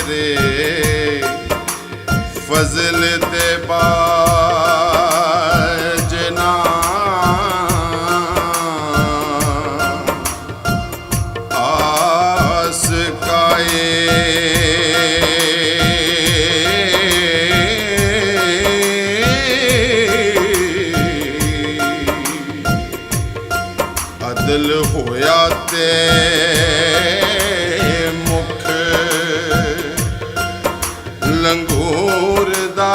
तेरे फजल ते बाजना आस काए अदल होया ते मुख लंगूर दा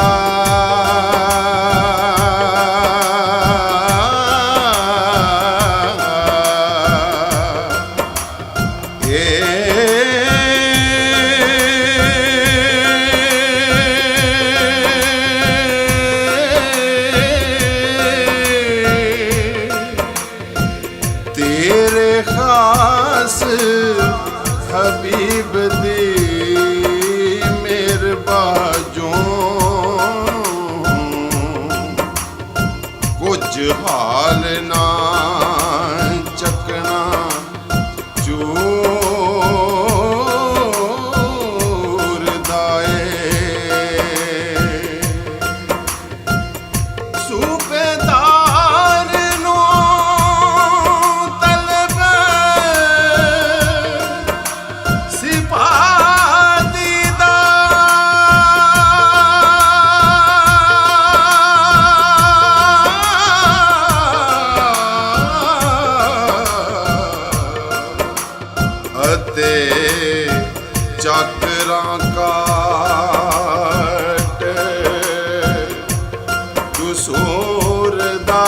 तेरे खास हबीब दी मेहरबाजों कुछ हाल ना चकना चूर दाए सूबेदार नो तलब सिपाही दा अते चाकरां काट कसूर दा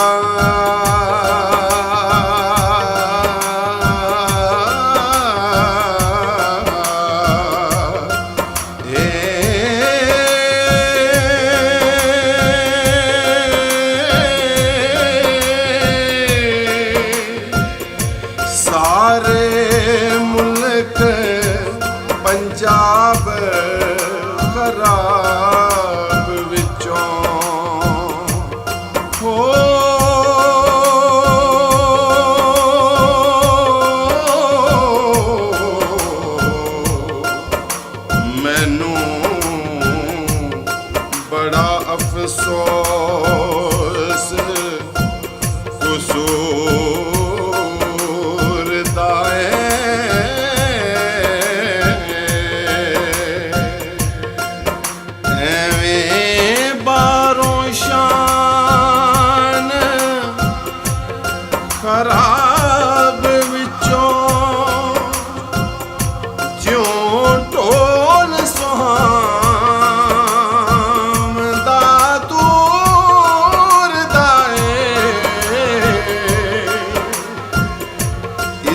सारे मुल्क पंजाब खराब विचों हो मैनू बड़ा अफसोस कसूर दाए एवें बारों शान खराब विचों ज्यों ढोल सुहाम दा दूर दाए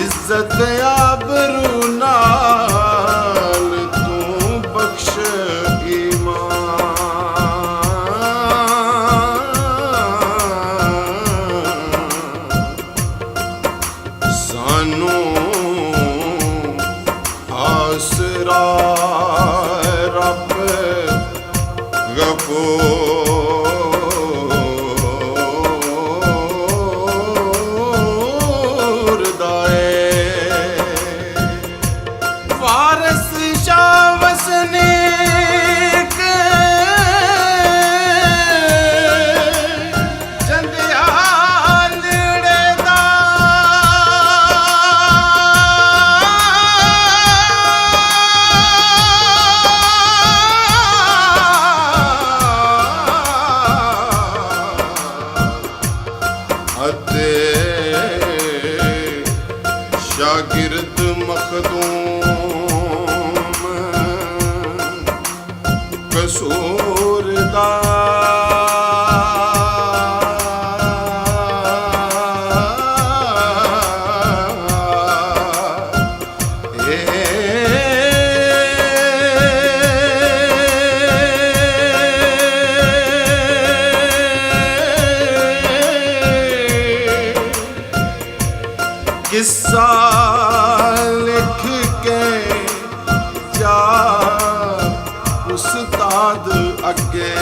इज्जत आबरू नाल तू बख्श सानू आसरा रब गफूर दाए वारस शाह वसनीक जंदियाल दा अते शागिर्द मखदूम कसूर दा किस्सा लिख के जा उस्ताद अगे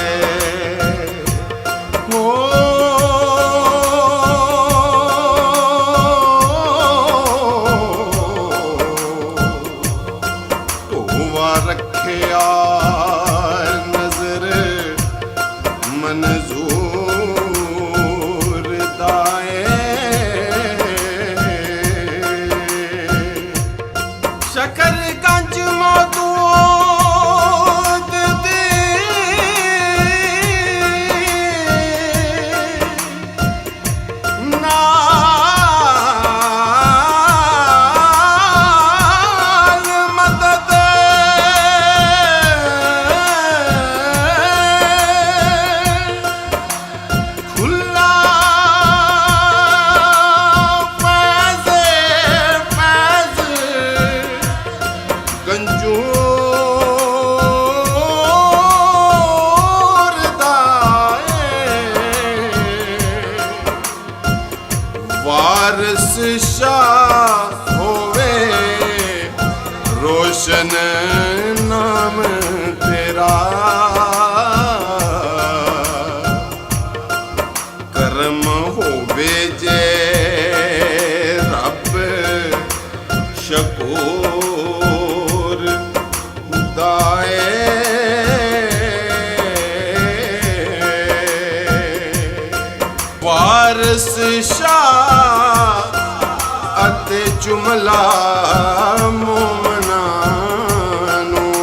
हो ढोवा रखिया ਸ਼ਾਹ ਹੋਵੇ, ਰੋਸ਼ਨ ਨਾਮ ਤੇਰਾ। ਕਰਮ ਹੋਵੇ ਜੇ ਰੱਬ ਸ਼ਕੂਰ ਦਾਏ, ਵਾਰਸ ਸ਼ਾਹ ਅਤੇ ਜੁਮਲਾ ਮੁਮਨਾਂ ਨੂੰ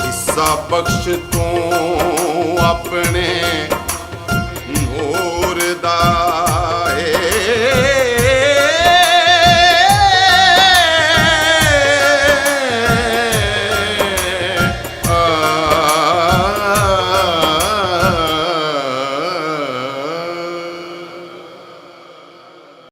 ਹਿੱਸਾ ਬਖਸ਼ ਤੂੰ ਆਪਣੇ